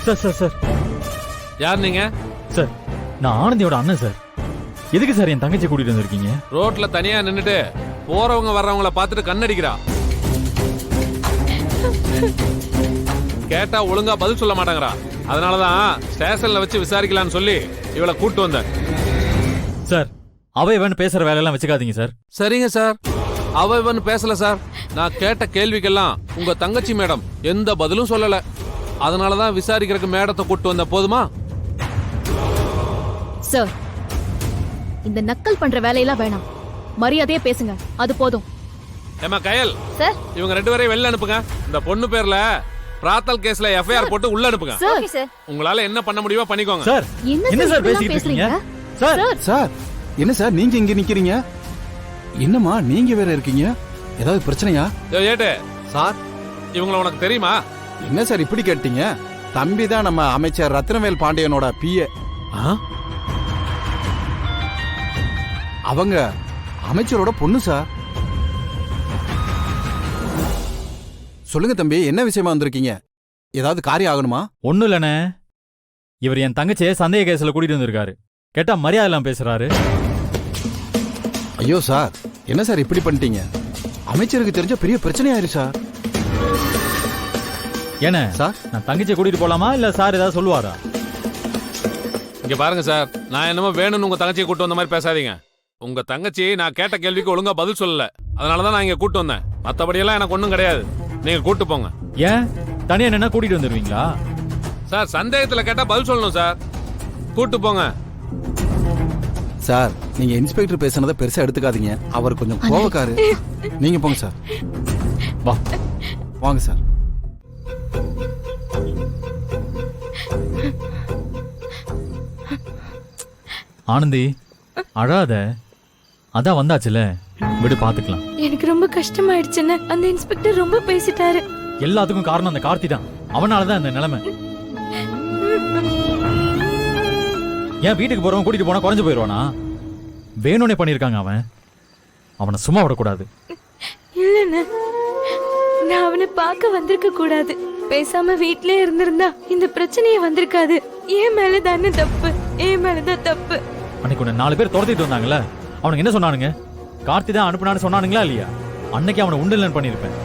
Sir sir sir யார் நீங்க? Sir நான் ஆனந்தியோட அண்ணன் சார். எதுக்கு சார் என் தங்கச்சி கூட்டிட்டு வந்திருக்கீங்க? ரோட்ல தனியா நின்னுட்டு போறவங்க வர்றவங்கள பார்த்துட்டு கண்ணடிக்கிறா. கேட்டா ஒழுங்கா பதில் சொல்ல மாட்டேங்கிறா. அதனாலதான் ஸ்டேஷன்ல வச்சு விசாரிக்கலாம்னு சொல்லி இவளை கூட்டு வந்தேன். சார் அவ இவன் பேசுற வேலையெல்லாம் வச்சுக்காதீங்க சார். சரிங்க சார். அவ இவன் பேசல சார். நான் கேட்ட கேள்விக்கெல்லாம் உங்க தங்கச்சி மேடம் எந்த பதிலும் சொல்லல. அதனாலதான் விசாரிக்கிறதுக்கு மேடத்தை கூட்டு வந்த. போதுமா சார்? இந்த நக்கல் பண்ற வேலையெல்லாம் வேணாம், மரியாதையா பேசுங்க, அது போதும். ஏமா கயல் சார், இவங்க 2 பேரையும் வெளில அனுப்புங்க. இந்த பொண்ணு பேர்ல பிராத்தல் கேஸ்ல எஃப்ஐஆர் போட்டு உள்ள அனுப்புங்க. சார் உங்களால என்ன பண்ண முடியுமோ பண்ணிக்கோங்க. சார் என்ன சார் பேசிட்டு இருக்கீங்க? சார் சார் என்ன சார் நீங்க இங்க நிக்கிறீங்க? என்னம்மா நீங்க வேற இருக்கீங்க? ஏதாவது பிரச்சனையா? ஏட்டு சார், இவங்கள உனக்கு தெரியுமா? என்ன சார் இப்படி கேட்டீங்க? தம்பி தான் நம்ம அமைச்சர் ரத்னவேல் பாண்டியனோட பிஏ. அவங்க அமைச்சரோட பொண்ணு சார். சொல்லுங்க தம்பி, என்ன விஷயமா வந்திருக்கீங்க? ஏதாவது காரியம் ஆகணுமா? ஒண்ணும் இல்லண்ணே, இவர் என் தங்கச்சியை சந்தேக கேஸ்ல கூட்டிட்டு வந்திருக்காரு. கேட்டா மரியாதை எல்லாம் பேசுறாரு. ஐயோ சார், என்ன சார் இப்படி பண்ணிட்டீங்க? அமைச்சருக்கு தெரிஞ்ச பெரிய பிரச்சனையாயிரு சார். என்ன சார், நான் தங்கச்சியை கூட்டிட்டு போலாமா இல்ல சார் ஏதாவது சொல்லுவாரா? இங்க பாருங்க சார், நான் என்னமோ வேணும்னு உங்க தங்கச்சியை கூட்டு வந்த மாதிரி பேசாதீங்க. உங்க தங்கச்சி நான் கேட்ட கேள்விக்கு ஒழுங்கா பதில் சொல்லல. அதனாலதான் நான் இங்க கூட்டு வந்தேன். மத்தபடி எல்லாம் எனக்கு ஒண்ணும் கிடையாது. நீங்க கூட்டு போங்க. ஏன் தனியா என்ன கூட்டிட்டு வந்துருவீங்களா? சார் சந்தேகத்துல கேட்டா பதில் சொல்லணும் சார். கூட்டு போங்க சார். நீங்க இன்ஸ்பெக்டர் பேசுனதை பெருசா எடுத்துக்காதீங்க. அவர் கொஞ்சம் கோவக்காரு. நீங்க போங்க சார். வா வாங்க சார். ஆனந்தி அழாத, அதான் வந்தாச்சுல, விடு பாத்துக்கலாம். எனக்கு ரொம்ப கஷ்டமாயிடுச்சுன்னு அந்த இன்ஸ்பெக்டர் ரொம்ப பேசிட்டாரு. எல்லாத்துக்கும் காரணம் அந்த கார்த்தி தான். அவனாலதான் இந்த நிலைமை. ஏன் வீட்டுக்கு போறவன் கூட்டிட்டு போனா குறைஞ்சு போயிடுவானா? வேணும்னே பண்ணிருக்காங்க. அவனை சும்மா விடக்கூடாது. இல்லன்னு நான் அவனை பார்க்க வந்திருக்க கூடாது. பேசாம வீட்லயே இருந்திருந்தா இந்த பிரச்சனையே வந்திருக்காது. ஏன் மேல தானே தப்பு, ஏன் மேலதான் தப்பு. அன்னைக்கு உன்னை 4 பேர் துரத்திட்டு வந்தாங்கல்ல, அவனுக்கு என்ன சொன்னானுங்க? கார்த்தி தான் அனுப்புனான்னு சொன்னானுங்களா இல்லையா? அன்னைக்கு அவனை உண்டலன்னு பண்ணிருப்பேன்.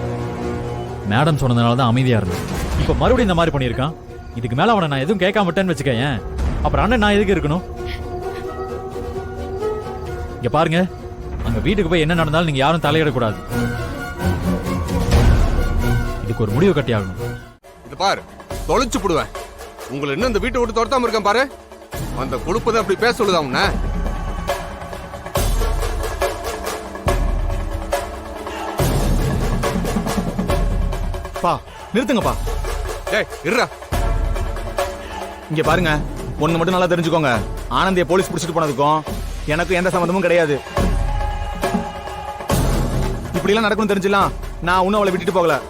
மேடம் சொன்னதுனாலதான் அமைதியா இருந்தேன். இப்ப மறுபடியும் இந்த மாதிரி பண்ணிருக்கான். இதுக்கு மேல அவனை நான் எதுவும் கேட்காம விட்டேன்னு வச்சுக்கேன், அப்புறம் அண்ணன் நான் எதுக்கு இருக்கணும்? இங்க பாருங்க, அங்க வீட்டுக்கு போய் என்ன நடந்தாலும் நீங்க யாரும் தலையிடக்கூடாது. இதுக்கு ஒரு முடிவு கட்டி ஆகணும். இது பாரு, தொலைச்சு போடுவேன். உங்களை இன்னும் இந்த வீட்டை விட்டு துரத்தாம இருக்கேன் பாரு. அந்த கொழுப்பதை அப்படி பேச சொல்லுதா உன்ன? பா நிறுத்துங்கப்பா. டேய் இருடா. இங்க பாருங்க, ஒண்ணு மட்டும் நல்லா தெரிஞ்சுக்கோங்க. ஆனந்திய போலீஸ் பிடிச்சிட்டு போனதுக்கும் எனக்கு எந்த சம்பந்தமும் கிடையாது. இப்படி எல்லாம் நடக்கணும் தெரிஞ்சுலாம் நான் இன்னும் அவளை விட்டுட்டு போகல.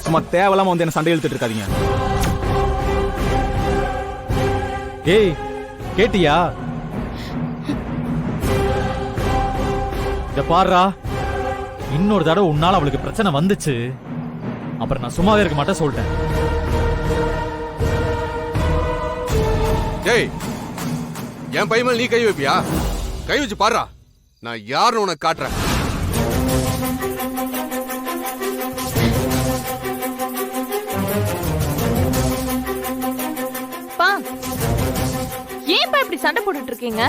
சும்மா தேவையில்லாம வந்து என்ன சண்டை இழுத்துட்டு இருக்காதீங்க. ஏய் கேட்டியா? இத பாருடா, இன்னொரு தடவை உன்னால அவளுக்கு பிரச்சனை வந்துச்சு, அப்புறம் நான் சும்மாவே இருக்க மாட்டேன் சொல்லிட்டேன். டேய், என் பையன் மேல நீ கை வைப்பியா? கை வச்சு பாருடா, நான் யாருன்னு உனக்கு காட்டுறேன். ஏன்பா இப்படி சண்டை போட்டுட்டு இருக்கீங்க?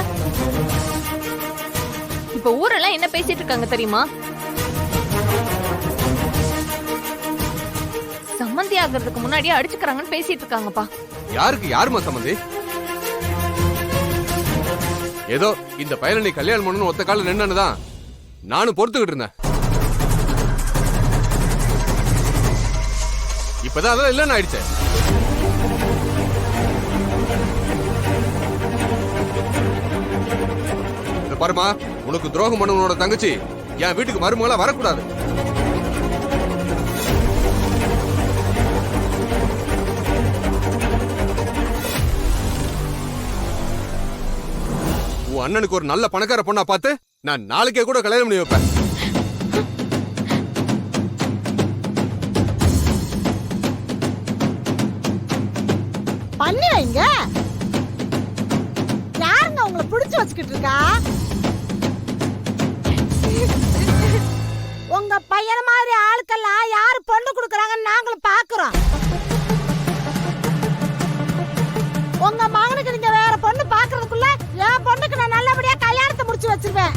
இப்ப ஊரெல்லாம் என்ன பேசிட்டு இருக்காங்க தெரியுமா? சம்மந்தி ஆகிறதுக்கு முன்னாடியே அடிச்சுக்கிறாங்கன்னு பேசிட்டு இருக்காங்கப்பா. யாருக்கு யாருமா சம்பந்தி? ஏதோ இந்த பையனை நீ கல்யாணம் பண்ணணும் ஒத்த கால நின்னுதான் நானும் பொறுத்துக்கிட்டு இருந்தேன். இப்பதான் அதெல்லாம் இல்லன்னு ஆயிடுச்சு. பாருமா, உனக்கு துரோகம் பண்ணவனோட தங்கச்சி என் வீட்டுக்கு மருமகளா வரக்கூடாது. உன் அண்ணனுக்கு ஒரு நல்ல பணக்கார பொண்ணா பார்த்து நான் நாளைக்கே கூட கல்யாணம் பண்ணி வைப்பேன். இங்க யாருங்க உங்களை பிடிச்சு வச்சுக்கிட்டு இருக்கா? உங்க பையன் மாதிரி ஆளுக்கெல்லாம் யாரு பொண்ணு கொடுக்கறாங்கன்னு நாங்களும் பாக்குறோம். உங்க மகனுக்கு நீங்க வேற பொண்ணு பாக்குறதுக்குள்ள என் பொண்ணுக்கு நான் நல்லபடியா கல்யாணத்தை முடிச்சு வச்சிருவேன்.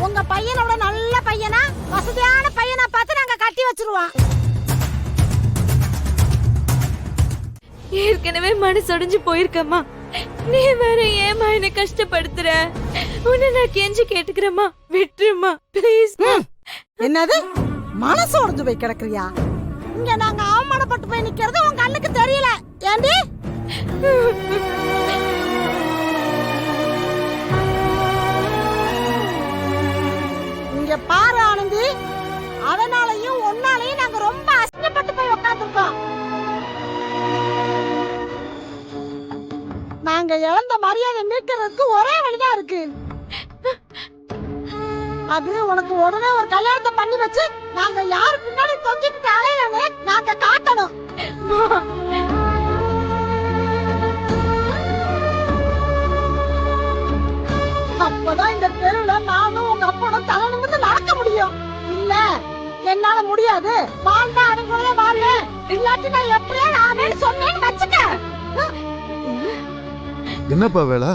உங்க பையனோட நல்ல பையனா வசதியான பையனா பார்த்து நாங்க கட்டி வச்சிருவோம். ஏற்கனவே மனசொடைஞ்சு போயிருக்கம்மா, நீ வேற ஏமா என்ன கஷ்டப்படுத்துற? உன்னை நான் கெஞ்சி கேட்டுக்கிறேம்மா, விட்டுருமா ப்ளீஸ். என்னது மனசு உடைஞ்சு போய் கிடக்குறியா? இங்க நாங்க அவமானப்பட்டு போய் நிக்கிறது உங்க கண்ணுக்கு தெரியல ஏண்டி? இங்க பாரு ஆனந்தி, அதனாலயும் ஒன்னாலையும் நாங்க ரொம்ப அசிங்கப்பட்டு போய் உட்கார்ந்துருக்கோம். நாங்க இழந்த மரியாதை மீட்கிறதுக்கு ஒரே வழிதான் இருக்கு. அது உனக்கு உடனே ஒரு கல்யாணத்தை பண்ணி வச்சு நாங்க யாரு பின்னாடி தொங்கிட்டு அலையிறோன்னு நாங்க காட்டணும். அப்பதான் இந்த தெருவுல நானும் உங்க அப்பனும் தலை நிமிர்ந்து நடக்க முடியும். இல்ல என்னால முடியாது, வாழ்ந்தா அதுக்குள்ளே வாழ்வு, இல்லாட்டி நான் எப்படியா ஆவேன்னு சொன்னேன்னு வச்சுக்க. என்னப்பா வேலை?